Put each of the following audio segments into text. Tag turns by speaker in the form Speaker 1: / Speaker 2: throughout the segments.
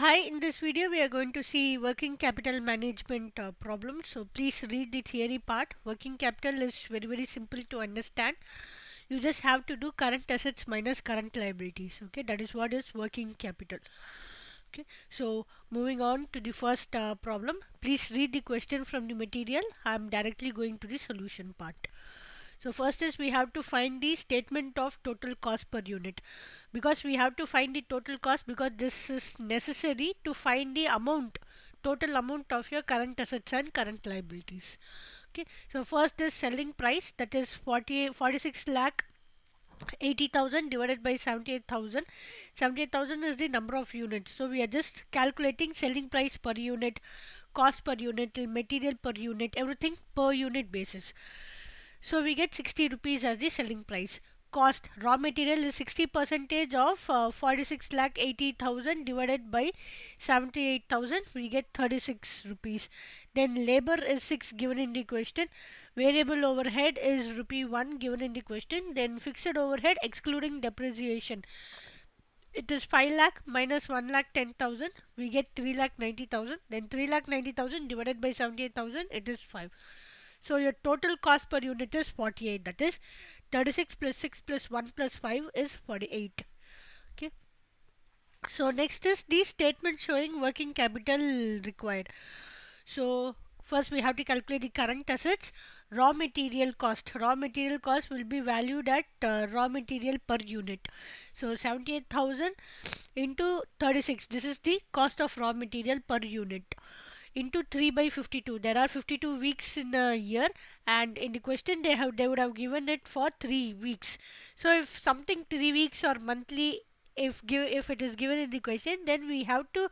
Speaker 1: Hi, in this video we are going to see working capital management problem. So please read the theory part. Working capital is very simple to understand. You just have to do current assets minus current liabilities. Okay, that is what is working capital. Okay, so moving on to the first problem. Please read the question from the material. I am directly going to the solution part. So first is we have to find the statement of total cost per unit, because we have to find the total cost because this is necessary to find the amount, total amount of your current assets and current liabilities. Okay, so first is selling price, that is 46 lakh 80,000 divided by 78,000. 78,000 is the number of units, so we are just calculating selling price per unit, cost per unit, material per unit, everything per unit basis. So we get 60 rupees as the selling price. Cost, raw material is 60 percentage of 46 lakh 80,000 divided by 78,000, we get 36 rupees. Then labor is 6 given in the question. Variable overhead is rupee 1 given in the question. Then fixed overhead excluding depreciation, it is 5 lakh minus 1 lakh 10,000, we get 3 lakh 90,000. Then 3 lakh 90,000 divided by 78,000, it is 5. So your total cost per unit is 48, that is 36 plus 6 plus 1 plus 5 is 48. Okay. So next is the statement showing working capital required. So first we have to calculate the current assets. Raw material cost. Raw material cost will be valued at raw material per unit. So 78,000 into 36. This is the cost of raw material per unit. Into 3 by 52. There are 52 weeks in a year, and in the question they would have given it for 3 weeks. So if something 3 weeks or monthly, if it is given in the question, then we have to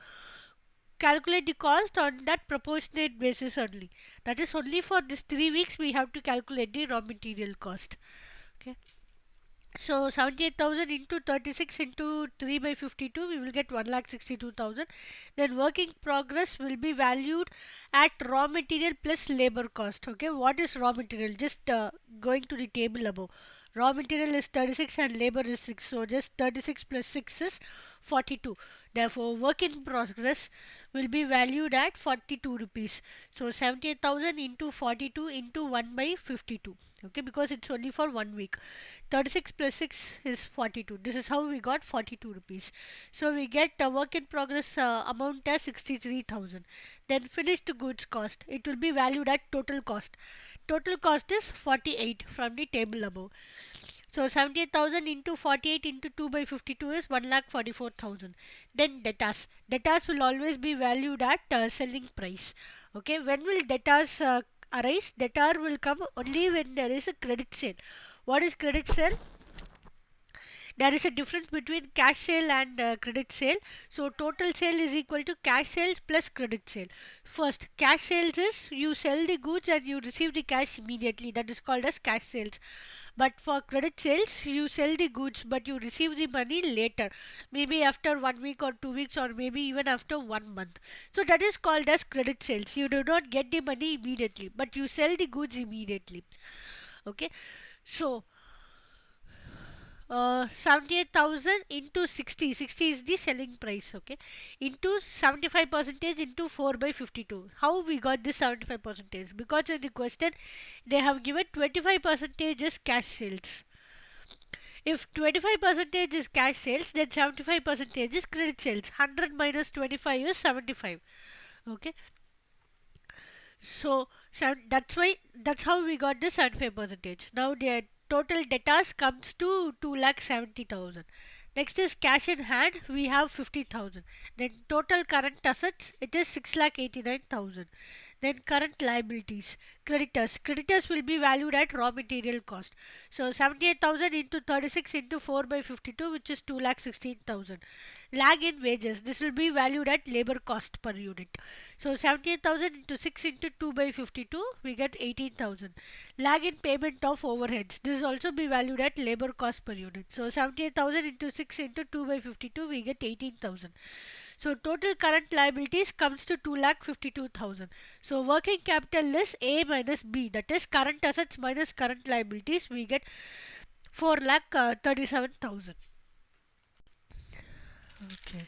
Speaker 1: calculate the cost on that proportionate basis only. That is only for this 3 weeks we have to calculate the raw material cost. Okay. So 78,000 into 36 into 3 by 52, we will get 1,62,000. Then working progress will be valued at raw material plus labor cost. Okay, what is raw material? Just going to the table above. Raw material is 36 and labor is 6. So just 36 plus 6 is 42. Therefore, work in progress will be valued at 42 rupees. So 78,000 into 42 into 1 by 52. Okay, because it's only for 1 week. 36 plus 6 is 42. This is how we got 42 rupees. So we get a work in progress amount as 63,000. Then finished goods cost, it will be valued at total cost. Total cost is 48 from the table above. So 78,000 into 48 into 2 by 52 is 1,44,000. Then debtors. Debtors will always be valued at selling price. Okay, when will debtors arise? Debtor will come only when there is a credit sale. What is credit sale? There is a difference between cash sale and credit sale. So total sale is equal to cash sales plus credit sale. First, cash sales is you sell the goods and you receive the cash immediately, that is called as cash sales. But for credit sales, you sell the goods but you receive the money later, maybe after 1 week or 2 weeks or maybe even after 1 month. So that is called as credit sales. You do not get the money immediately but you sell the goods immediately. Okay, so 78,000 into 60, 60 is the selling price. Okay, into 75 percentage into 4 by 52. How we got this 75 percentage? Because in the question they have given 25 percentage is cash sales. If 25 percentage is cash sales, then 75 percentage is credit sales. 100 minus 25 is 75. Okay, so that's how we got this 75 percentage. Now the total debtors comes to 2,70,000. Next is cash in hand, we have 50,000. Then total current assets, it is 6,89,000. Then current liabilities, creditors will be valued at raw material cost. So 78,000 into 36 into 4 by 52, which is 2,16,000. Lag in wages, this will be valued at labor cost per unit. So 78,000 into 6 into 2 by 52, we get 18,000. Lag in payment of overheads, this will also be valued at labor cost per unit. So 78,000 into 6 into 2 by 52, we get 18,000. So total current liabilities comes to 2,52,000. So working capital is A minus B, that is current assets minus current liabilities, we get 4,37,000. Okay.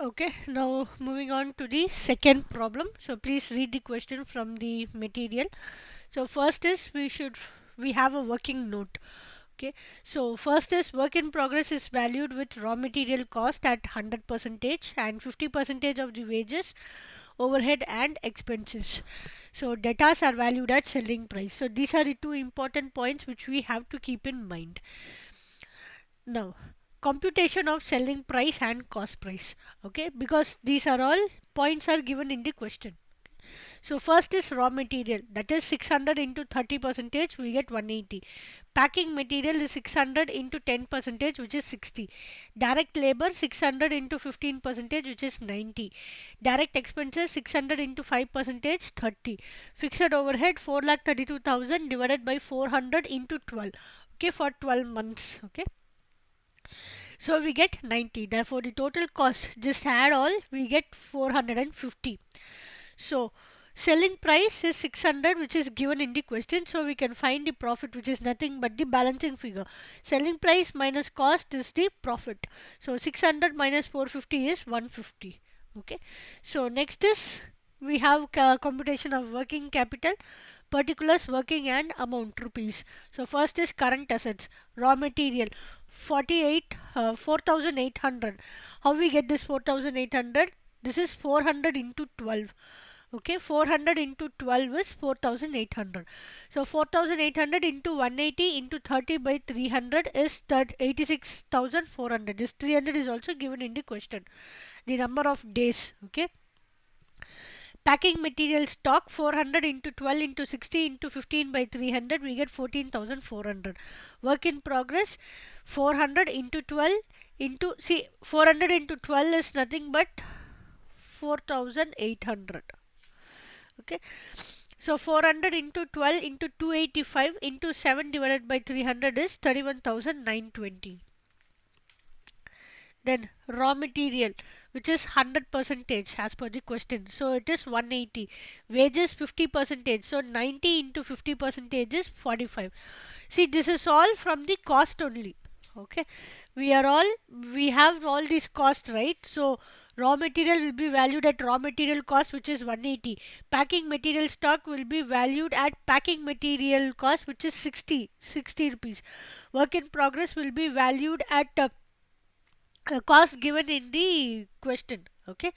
Speaker 1: Okay, now moving on to the second problem. So please read the question from the material. So first is we have a working note. Okay, so first is work in progress is valued with raw material cost at 100 percentage and 50 percentage of the wages, overhead and expenses. So datas are valued at selling price. So these are the two important points which we have to keep in mind. Now, computation of selling price and cost price. Okay, because these are all points are given in the question. So first is raw material, that is 600 into 30 percentage, we get 180. Packing material is 600 into 10 percentage, which is 60. Direct labor 600 into 15 percentage, which is 90. Direct expenses 600 into 5 percentage, 30. Fixed overhead 4,32,000 divided by 400 into 12. Okay, for 12 months. Okay, so we get 90. Therefore, the total cost, just add all, we get 450. So selling price is 600, which is given in the question. So we can find the profit, which is nothing but the balancing figure. Selling price minus cost is the profit. So 600 minus 450 is 150. Okay. So next is we have computation of working capital, particulars, working and amount rupees. So first is current assets, raw material 4800. How we get this 4800? This is 400 into 12. Okay, 400 into 12 is 4800. So 4800 into 180 into 30 by 300 is 86,400. This 300 is also given in the question, the number of days. Okay, packing material stock 400 into 12 into 60 into 15 by 300, we get 14,400. Work in progress 400 into 12 into, see, 400 into 12 is nothing but 4800. Okay, so 400 into 12 into 285 into 7 divided by 300 is 31,920. Then raw material, which is 100 percentage as per the question, so it is 180. Wages 50 percentage, so 90 into 50 percentage is 45. See, this is all from the cost only. Okay, we have all these costs, right? So raw material will be valued at raw material cost, which is 180. Packing material stock will be valued at packing material cost, which is 60 rupees. Work in progress will be valued at cost given in the question. Okay,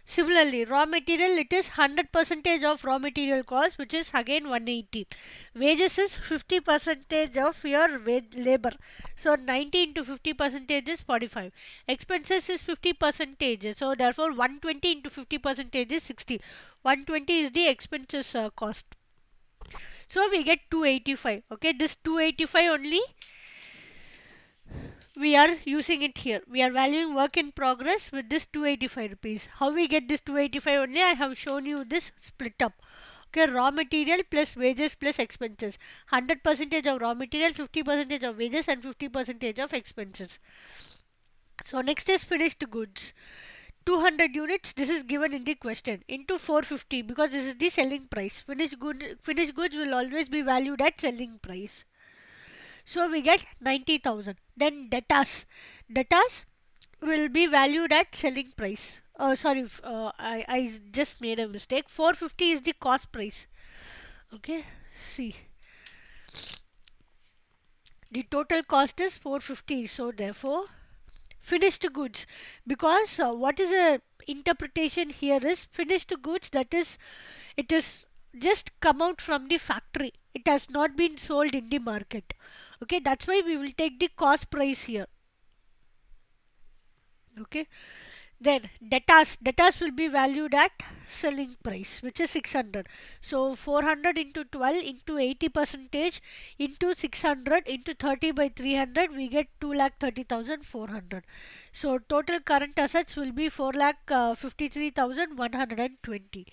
Speaker 1: similarly raw material, it is 100 percentage of raw material cost, which is again 180. Wages is 50 percentage of your labor, so 90 into 50 percentage is 45. Expenses is 50 percentage, so therefore 120 into 50 percentage is 60. 120 is the expenses cost, so we get 285. Okay, this 285 only we are using it here. We are valuing work in progress with this 285 rupees. How we get this 285 only? I have shown you this split up. Okay, raw material plus wages plus expenses. 100 percentage of raw material, 50 percentage of wages and 50 percentage of expenses. So next is finished goods. 200 units, this is given in the question, into 450, because this is the selling price. Finished goods will always be valued at selling price. So we get 90,000. Then datas will be valued at selling price. Sorry, I just made a mistake. 450 is the cost price. Okay, see, the total cost is 450. So therefore, finished goods, because what is the interpretation here is finished goods, that is, it is just come out from the factory, it has not been sold in the market. Okay, that's why we will take the cost price here. Okay, then datas will be valued at selling price, which is 600. So 400 into 12 into 80 percentage into 600 into 30 by 300, we get 2,30,400. So total current assets will be 4,53,120.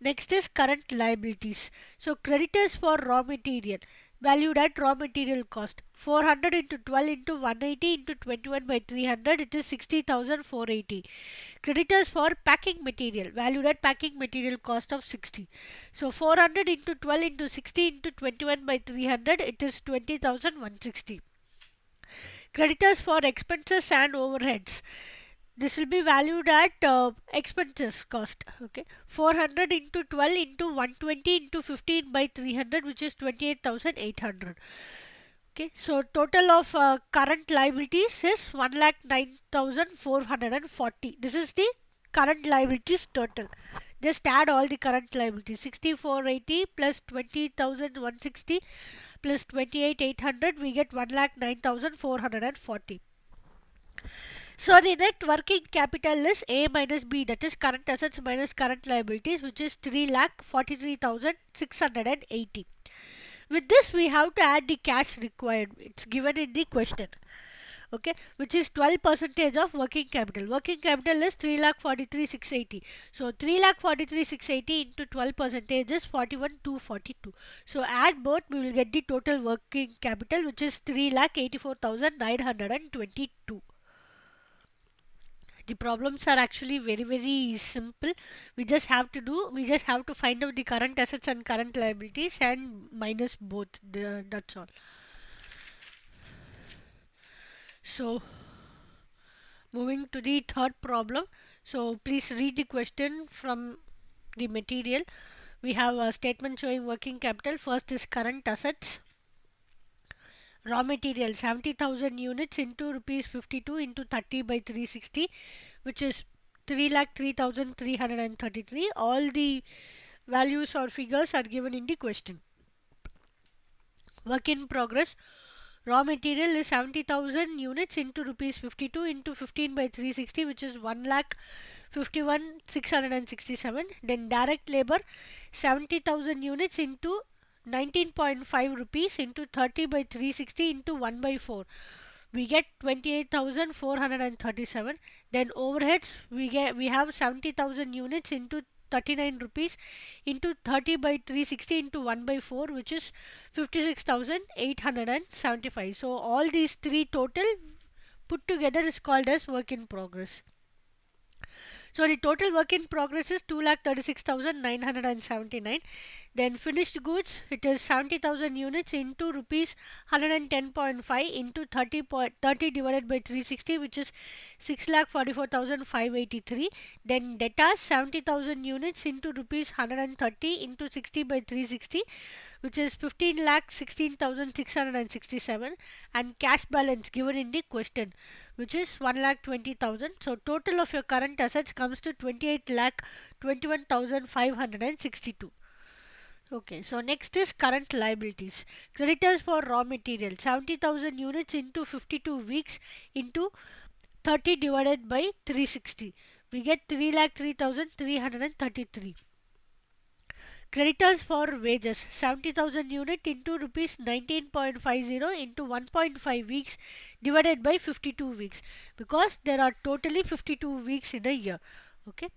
Speaker 1: Next is current liabilities. So creditors for raw material valued at raw material cost, 400 into 12 into 180 into 21 by 300, it is 60,480. Creditors for packing material valued at packing material cost of 60. So 400 into 12 into 60 into 21 by 300, it is 20,160. Creditors for expenses and overheads. This will be valued at expenses cost. Okay, 400 into 12 into 120 into 15 by 300, which is 28,800. Okay, so total of current liabilities is 1,09,440. This is the current liabilities total. Just add all the current liabilities. 6,480 plus 20,160 plus 28,800, we get 1,09,440. So the net working capital is A minus B, that is current assets minus current liabilities, which is 3,43,680. With this, we have to add the cash required. It's given in the question. Okay, which is 12% of working capital. Working capital is 3,43,680. So 3,43,680 into 12% is 41,242. So add both, we will get the total working capital, which is 3,84,922. The problems are actually very simple. We just have to find out the current assets and current liabilities and minus both. That's all. So moving to the third problem. So please read the question from the material. We have a statement showing working capital. First is current assets. Raw material 70,000 units into rupees 52 into 30 by 360, which is 3,03,333. All the values or figures are given in the question. Work in progress. Raw material is 70,000 units into rupees 52 into 15 by 360, which is 1,51,667. Then direct labor 70,000 units into 19.5 rupees into 30 by 360 into 1 by 4. We get 28,437. Then overheads, we have 70,000 units into 39 rupees into 30 by 360 into 1 by 4, which is 56,875. So all these three total put together is called as work in progress. So the total work in progress is 2,36,979. Then finished goods, it is 70,000 units into rupees 110.5 into 30 divided by 360, which is 6,44,583. Then debtors 70,000 units into rupees 130 into 60 by 360, which is 15,16,667. And cash balance given in the question, which is 1,20,000. So total of your current assets comes to 28,21,562. Okay, so next is current liabilities. Creditors for raw material 70,000 units into 52 weeks into 30 divided by 360. We get 3,03,333. Creditors for wages 70,000 unit into rupees 19.50 into 1.5 weeks divided by 52 weeks, because there are totally 52 weeks in a year. Okay,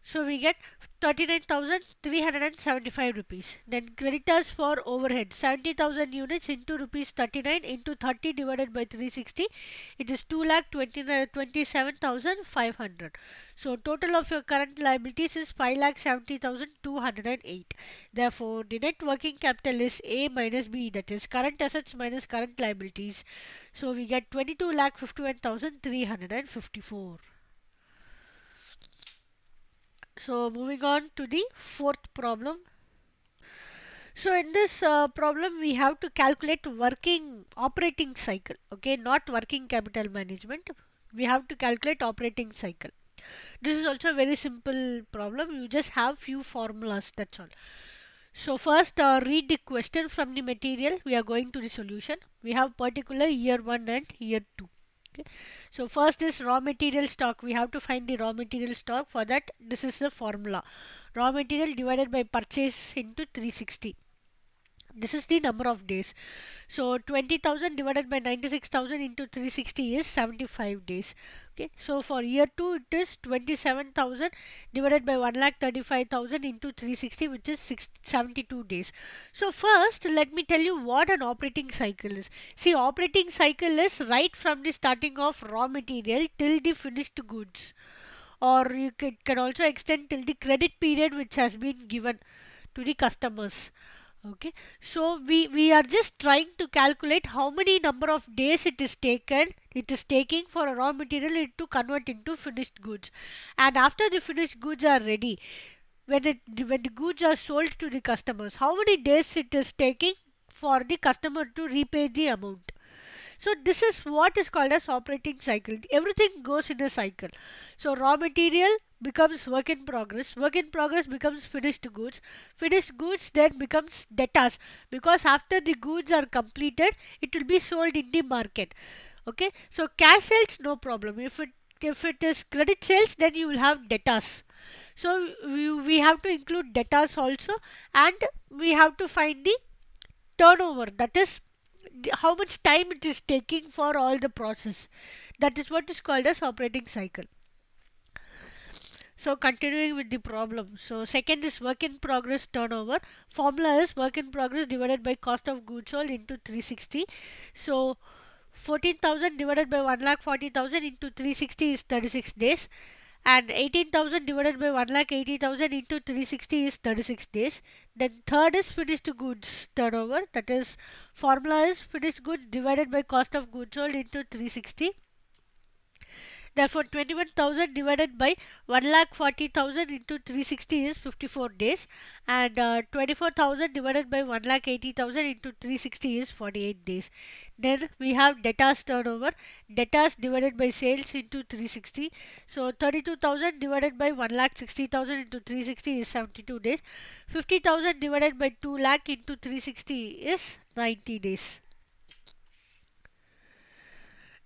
Speaker 1: so we get 39,375 rupees. Then creditors for overhead 70,000 units into rupees 39 into 30 divided by 360, it is 2,27,500. So total of your current liabilities is 5,70,208. Therefore the net working capital is A minus B, that is current assets minus current liabilities. So we get 22,51,354. So moving on to the fourth problem. So in this problem we have to calculate working operating cycle. Okay, not working capital management. We have to calculate operating cycle. This is also a very simple problem. You just have few formulas, that's all. So first read the question from the material. We are going to the solution. We have particular year 1 and year 2. Okay. So first is raw material stock. We have to find the raw material stock. For that, this is the formula. Raw material divided by purchase into 360. This is the number of days. So 20,000 divided by 96,000 into 360 is 75 days. Okay, so for year 2 it is 27,000 divided by 1,35,000 into 360, which is 72 days. So first let me tell you what an operating cycle is. See, operating cycle is right from the starting of raw material till the finished goods, or you can also extend till the credit period which has been given to the customers. Okay, so we are just trying to calculate how many number of days it is taking for a raw material to convert into finished goods. And after the finished goods are ready, when the goods are sold to the customers, how many days it is taking for the customer to repay the amount. So this is what is called as operating cycle. Everything goes in a cycle. So raw material becomes work in progress becomes finished goods then becomes debtors, because after the goods are completed it will be sold in the market. Okay, so cash sales no problem. If it is credit sales, then you will have debtors. So we have to include debtors also, and we have to find the turnover, that is how much time it is taking for all the process. That is what is called as operating cycle. So continuing with the problem, so second is work in progress turnover. Formula is work in progress divided by cost of goods sold into 360. So 14,000 divided by 1,40,000 into 360 is 36 days, and 18,000 divided by 1,80,000 into 360 is 36 days. Then third is finished goods turnover, that is formula is finished goods divided by cost of goods sold into 360. Therefore, 21,000 divided by 1,40,000 into 360 is 54 days, and 24,000 divided by 1,80,000 into 360 is 48 days. Then we have debtors turnover, debtors divided by sales into 360. So 32,000 divided by 1,60,000 into 360 is 72 days. 50,000 divided by 2 lakh into 360 is 90 days.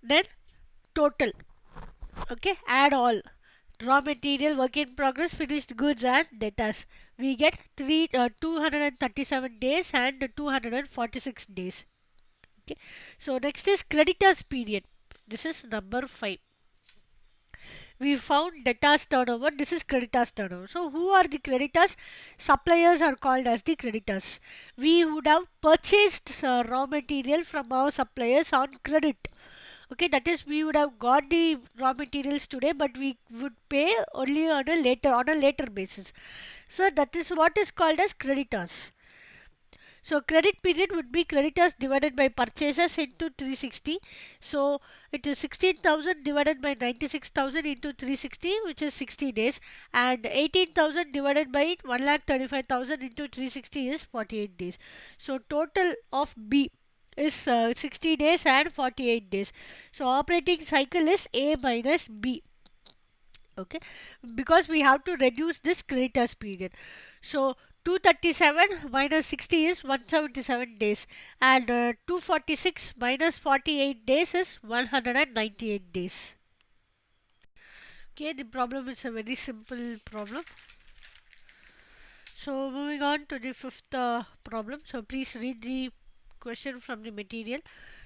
Speaker 1: Then total. Okay, add all raw material, work in progress, finished goods and debtors. We get 237 days and 246 days. Okay, so next is creditors period. This is number 5. We found debtors turnover. This is creditors turnover. So who are the creditors? Suppliers are called as the creditors. We would have purchased raw material from our suppliers on credit. Okay, that is we would have got the raw materials today, but we would pay only on a later basis. So that is what is called as creditors. So credit period would be creditors divided by purchases into 360. So it is 16,000 divided by 96,000 into 360, which is 60 days, and 18,000 divided by 1,35,000 into 360 is 48 days. So total of B is 60 days and 48 days. So operating cycle is A minus B. Okay, because we have to reduce this creditors period. So 237 minus 60 is 177 days, and 246 minus 48 days is 198 days. Okay, the problem is a very simple problem. So moving on to the fifth problem. So please read the question from the material.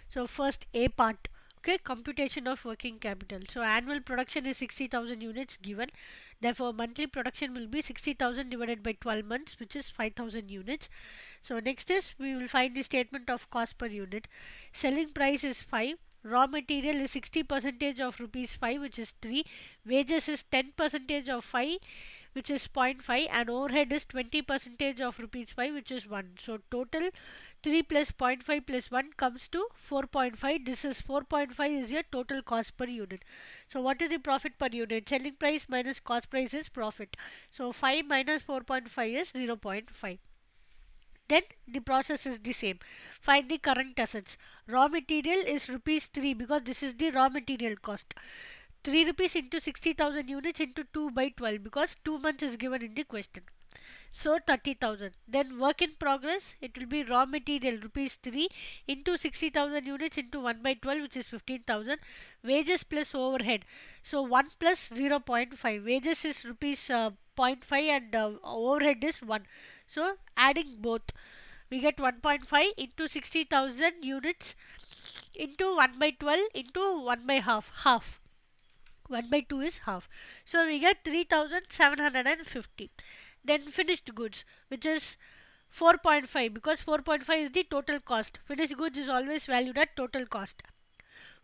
Speaker 1: So first A part. Okay, computation of working capital. So annual production is 60,000 units given. Therefore, monthly production will be 60,000 divided by 12 months, which is 5,000 units. So next is we will find the statement of cost per unit. Selling price is 5. Raw material is 60 percentage of rupees 5, which is 3. Wages is 10 percentage of 5, which is 0.5, and overhead is 20 percentage of rupees 5, which is 1. So total 3 plus 0.5 plus 1 comes to 4.5. This is 4.5 is your total cost per unit. So what is the profit per unit? Selling price minus cost price is profit. So 5 minus 4.5 is 0.5. Then the process is the same. Find the current assets. Raw material is rupees 3, because this is the raw material cost. 3 rupees into 60,000 units into 2 by 12, because 2 months is given in the question. So 30,000. Then work in progress, it will be raw material rupees 3 into 60,000 units into 1 by 12, which is 15,000. Wages plus overhead. So 1 plus 0.5. Wages is rupees 0.5 and overhead is 1. So adding both, we get 1.5 into 60,000 units into 1 by 12 into 1 by half. 1 by 2 is half. So we get 3,750. Then finished goods, which is 4.5, because 4.5 is the total cost. Finished goods is always valued at total cost.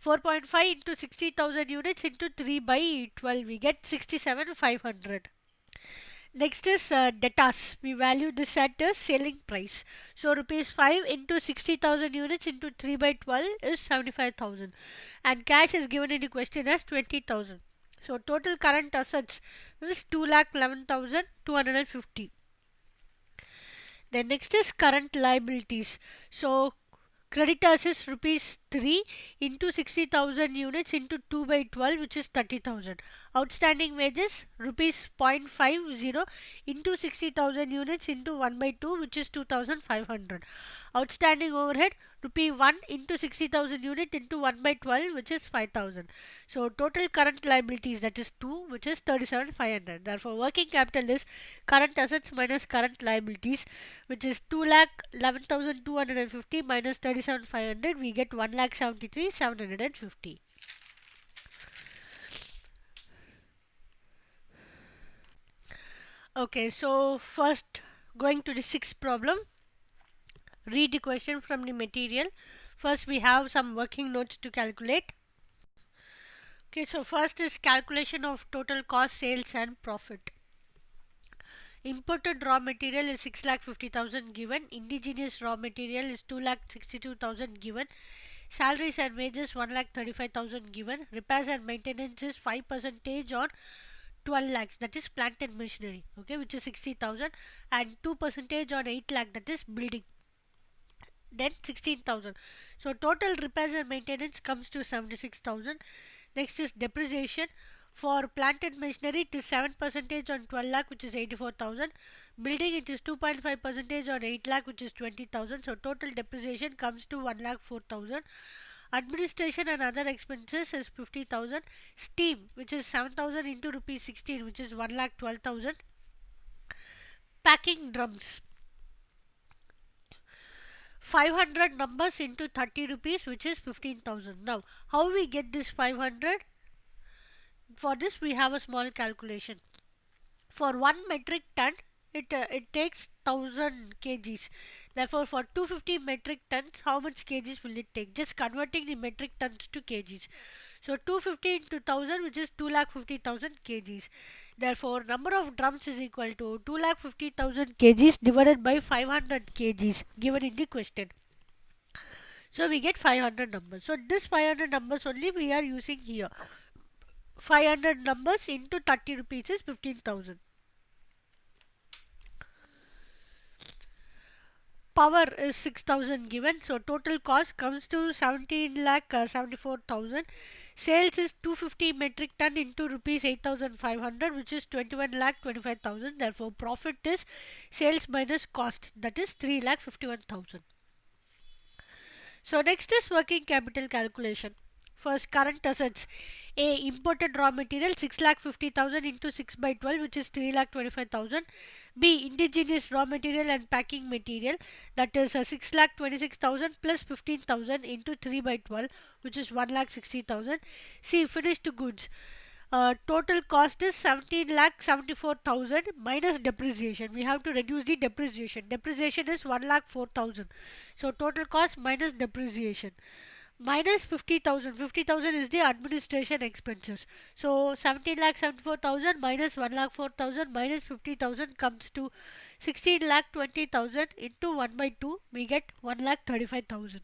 Speaker 1: 4.5 into 60,000 units into 3 by 12, we get 67,500. Next is debtors. We value this at the selling price. So rupees 5 into 60,000 units into 3 by 12 is 75,000. And cash is given in the question as 20,000. So total current assets is 2,11,250. Then next is current liabilities. So creditors is rupees 3 into 60,000 units into 2 by 12, which is 30,000. Outstanding wages rupees 0.50 into 60,000 units into 1 by 2, which is 2,500. Outstanding overhead rupee 1 into 60,000 unit into 1 by 12, which is 5,000. So total current liabilities, that is 2, which is 37,500. Therefore working capital is current assets minus current liabilities, which is 2,11,250 minus 37,500. We get 1,73,750. Okay, so first going to the sixth problem. Read the question from the material. First we have some working notes to calculate. Okay, so first is calculation of total cost, sales and profit. Imported raw material is 6,50,000 given. Indigenous raw material is 2,62,000 given. Salaries and wages 1,35,000 given. Repairs and maintenance is 5% on 12 lakhs, that is plant and machinery, okay, which is 60,000, and 2% on 8 lakh, that is building, then 16,000. So total repairs and maintenance comes to 76,000. Next is depreciation. For plant and machinery it is 7% on 12 lakh, which is 84,000. Building it is 2.5% on 8 lakh, which is 20,000. So total depreciation comes to 1 lakh 4,000. Administration and other expenses is 50,000. Steam, which is 7,000 into rupees 16, which is 1 lakh 12,000. Packing drums, 500 numbers into 30 rupees, which is 15,000. Now how we get this 500? For this we have a small calculation. For 1 metric ton it takes 1000 kgs. Therefore for 250 metric tons, how much kgs will it take? Just converting the metric tons to kgs. So 250 into 1000, which is 2,50,000 kgs. Therefore number of drums is equal to 2,50,000 kgs divided by 500 kgs given in the question. So we get 500 numbers. So this 500 numbers only we are using here. 500 numbers into 30 rupees is 15,000. Power is 6,000 given, so total cost comes to 17 lakh 74,000. Sales is 250 metric ton into rupees 8,500, which is 21 lakh 25,000. Therefore profit is sales minus cost, that is 3 lakh 51,000. So next is working capital calculation. First current assets. A, imported raw material 6,50,000 into 6 by 12, which is 3,25,000. B, indigenous raw material and packing material, that is 6,26,000 plus 15,000 into 3 by 12, which is 1,60,000. C, finished goods. Total cost is 17,74,000 minus depreciation. We have to reduce the depreciation. Depreciation is 1,04,000. So total cost minus depreciation. Minus 50,000. 50,000 is the administration expenses. So 17,74,000 minus 1,04,000 minus 50,000 comes to 16,20,000 into 1 by 2. We get 1,35,000.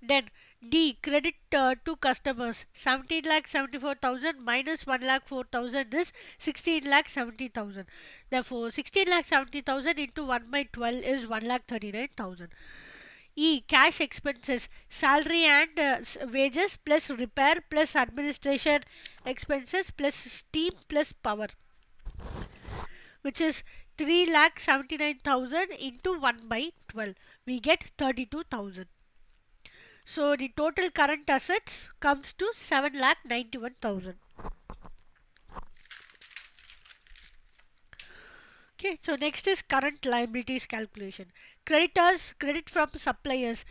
Speaker 1: Then D, credit to customers. 17,74,000 minus 1,04,000 is 16,70,000. Therefore 16,70,000 into 1 by 12 is 1,39,000. E, cash expenses. Salary and wages plus repair plus administration expenses plus steam plus power, which is 3,79,000 into 1 by 12. We get 32,000. So the total current assets comes to 7,91,000. Okay, so next is current liabilities calculation. Creditors, credit from suppliers,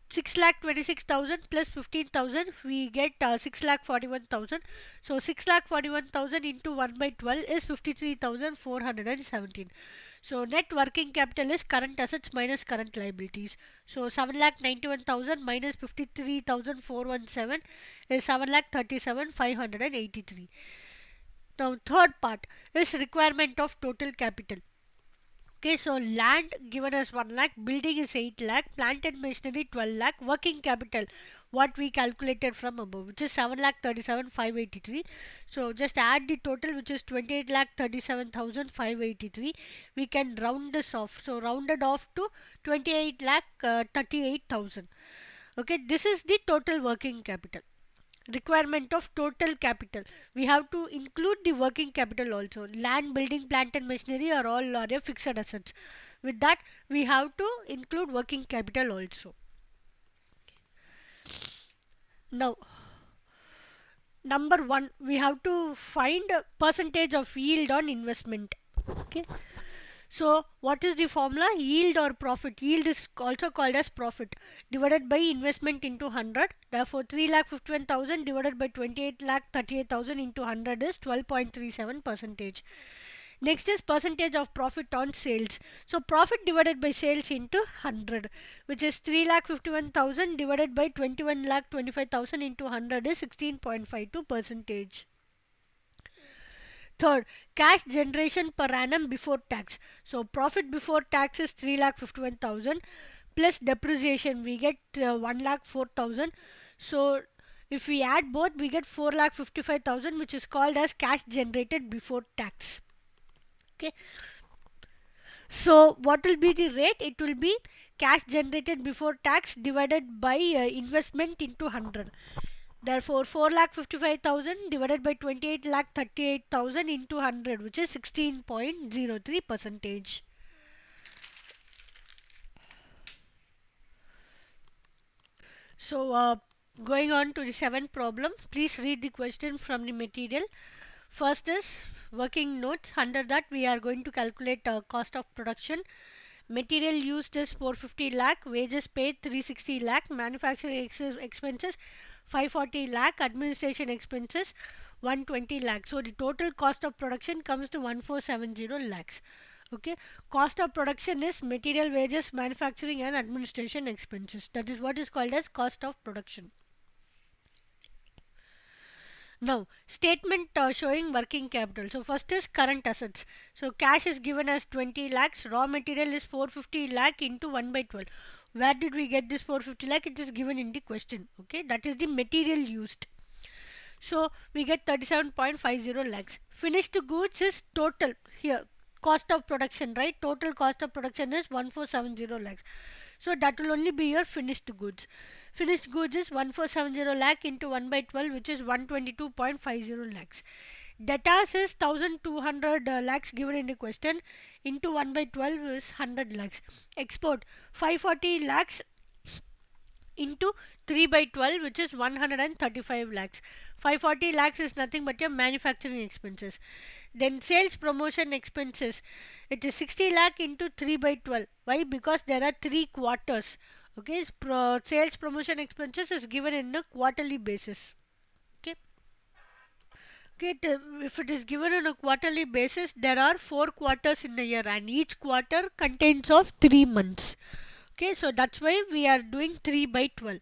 Speaker 1: 6,26,000 plus 15,000, we get 6,41,000. So 6,41,000 into 1 by 12 is 53,417. So net working capital is current assets minus current liabilities. So 7,91,000 minus 53,417 is 7,37,583. Now third part is requirement of total capital. Okay, so land given as 1 lakh, building is 8 lakh, plant and machinery 12 lakh, working capital what we calculated from above, which is 7 lakh 37,583. So just add the total, which is 28 lakh 37,583. We can round this off. So rounded off to 28 lakh 38,000. Okay, this is the total working capital. Requirement of total capital, we have to include the working capital also. Land, building, plant and machinery are all are a fixed assets. With that, we have to include working capital also. Now number 1, we have to find a percentage of yield on investment. Okay, so what is the formula? Yield or profit. Yield is also called as profit divided by investment into 100. Therefore 3,51,000 divided by 28,38,000 into 100 is 12.37 percentage. Next is percentage of profit on sales. So profit divided by sales into 100, which is 3,51,000 divided by 21,25,000 into 100 is 16.52 percentage. Third, cash generation per annum before tax. So profit before tax is 3,51,000 plus depreciation we get 1,04,000. So if we add both we get 4,55,000, which is called as cash generated before tax. Okay. So what will be the rate? It will be cash generated before tax divided by investment into 100. Therefore 4,55,000 divided by 28,38,000 into 100, which is 16.03 percentage. So going on to the seventh problem, please read the question from the material. First is working notes. Under that we are going to calculate cost of production. Material used is 450 lakh, wages paid 360 lakh, manufacturing expenses 540 lakh, administration expenses 120 lakh. So the total cost of production comes to 1470 lakhs. Okay, cost of production is material, wages, manufacturing and administration expenses. That is what is called as cost of production. Now, statement showing working capital. So, first is current assets. So, cash is given as 20 lakhs, raw material is 450 lakh into 1 by 12. Where did we get this 450 lakh? It is given in the question. Okay, that is the material used. So, we get 37.50 lakhs. Finished goods is total here. Cost of production, right? Total cost of production is 1470 lakhs. So, that will only be your finished goods. Finished goods is 1470 lakh into 1 by 12, which is 122.50 lakhs. Debtors is 1200 lakhs given in the question into 1 by 12 is 100 lakhs. Export 540 lakhs into 3 by 12, which is 135 lakhs. 540 lakhs is nothing but your manufacturing expenses. Then sales promotion expenses, it is 60 lakh into 3 by 12. Why? Because there are 3 quarters. Okay, sales promotion expenses is given in a quarterly basis. Okay. Okay, if it is given on a quarterly basis, there are 4 quarters in a year and each quarter contains of 3 months. Okay, so that's why we are doing 3 by 12.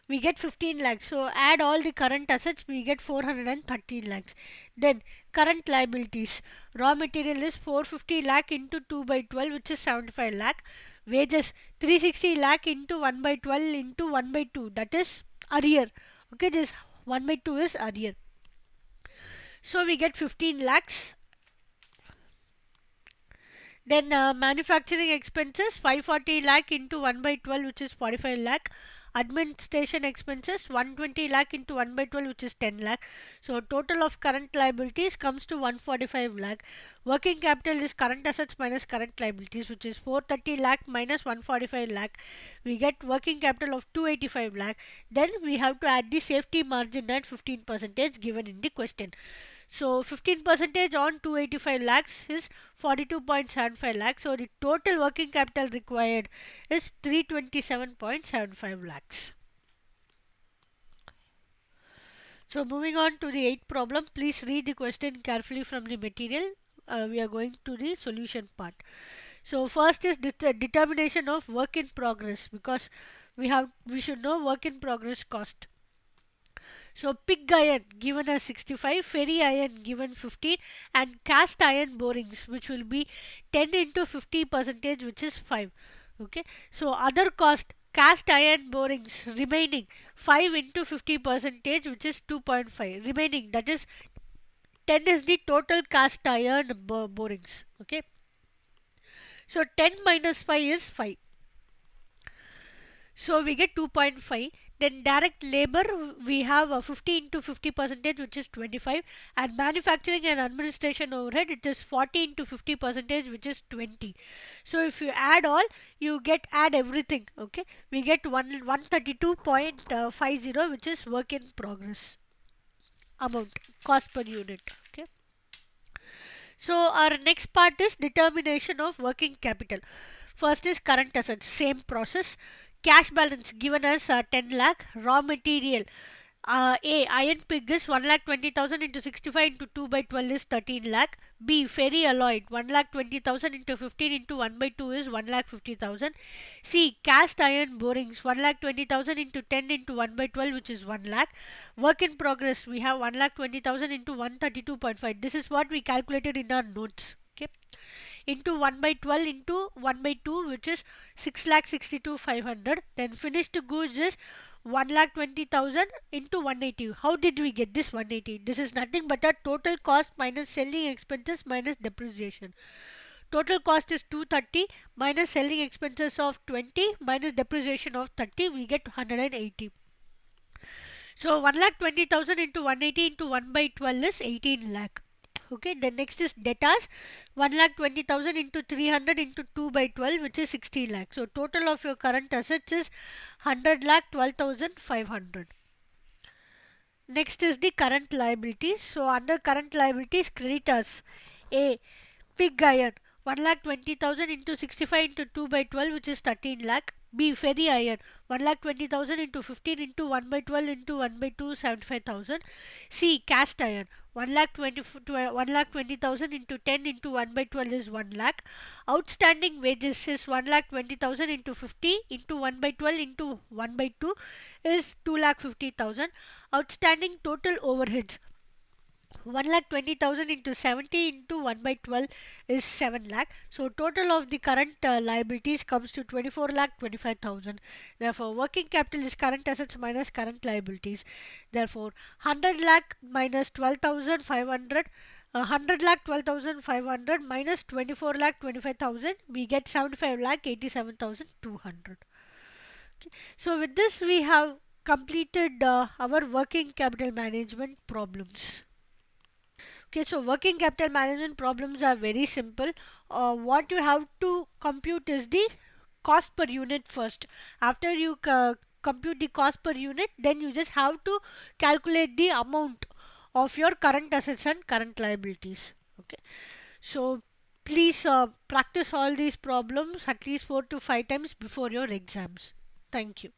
Speaker 1: We get 15 lakhs. So add all the current assets, we get 430 lakhs. Then current liabilities. Raw material is 450 lakh into 2 by 12, which is 75 lakh. Wages 360 lakh into 1 by 12 into 1 by 2, that is arrear. Okay, this 1 by 2 is arrear. So we get 15 lakhs. Then manufacturing expenses 540 lakh into 1 by 12, which is 45 lakh. Administration expenses 120 lakh into 1 by 12, which is 10 lakh. So total of current liabilities comes to 145 lakh. Working capital is current assets minus current liabilities, which is 430 lakh minus 145 lakh. We get working capital of 285 lakh. Then we have to add the safety margin at 15% given in the question. So 15% on 285 lakhs is 42.75 lakhs. So the total working capital required is 327.75 lakhs. So moving on to the 8th problem, please read the question carefully from the material. We are going to the solution part. So first is determination of work in progress, because we should know work in progress cost. So pig iron given as 65, ferry iron given 15, and cast iron borings which will be 10 into 50 percentage, which is 5. Okay, so other cost, cast iron borings remaining 5 into 50 percentage, which is 2.5 remaining, that is 10 is the total cast iron borings. Okay, so 10 minus 5 is 5. So we get 2.5. Then direct labor we have a 50 into 50 percentage, which is 25, and manufacturing and administration overhead it is 40 into 50 percentage, which is 20. So if you add all, you get add everything. Okay, we get 132.50, which is work in progress amount, cost per unit. Okay. So our next part is determination of working capital. First is current assets, same process. Cash balance given as 10 lakh. Raw material, A, iron pig is 1,20,000 into 65 into 2 by 12 is 13 lakh. B, ferry alloy 1,20,000 into 15 into 1 by 2 is 1,50,000. C, cast iron borings 1,20,000 into 10 into 1 by 12, which is 1 lakh. Work in progress we have 1,20,000 into 132.5. This is what we calculated in our notes. Okay, into 1 by 12 into 1 by 2, which is 6,62,500. Then finished goods is 1,20,000 into 180. How did we get this 180? This is nothing but a total cost minus selling expenses minus depreciation. Total cost is 230 minus selling expenses of 20 minus depreciation of 30, we get 180. So 1,20,000 into 180 into 1 by 12 is 18 lakh. Okay, then next is debtors 1,20,000 into 300 into 2 by 12, which is 16 lakh. So total of your current assets is 100 lakh 12,500. Next is the current liabilities. So under current liabilities, creditors A, pig iron 1,20,000 into 65 into 2 by 12, which is 13 lakh. B, ferry iron 1,20,000 into 15 into 1 by 12 into 1 by 2 75,000. C, cast iron 1,20,000 into 10 into 1 by 12 is 1 lakh. Outstanding wages is 1,20,000 into 50 into 1 by 12 into 1 by 2 is 2,50,000. Outstanding total overheads 1,20,000 into 70 into 1 by 12 is 7 lakh. So total of the current liabilities comes to 24 lakh 25,000. Therefore working capital is current assets minus current liabilities. Therefore 100 lakh minus 12,500, 100 lakh 12,500 minus 24 lakh 25,000, we get 75 lakh 87,200. Okay. So with this we have completed our working capital management problems. Okay, so working capital management problems are very simple. What you have to compute is the cost per unit first. After you compute the cost per unit, then you just have to calculate the amount of your current assets and current liabilities. Okay, so please practice all these problems at least 4 to 5 times before your exams. Thank you.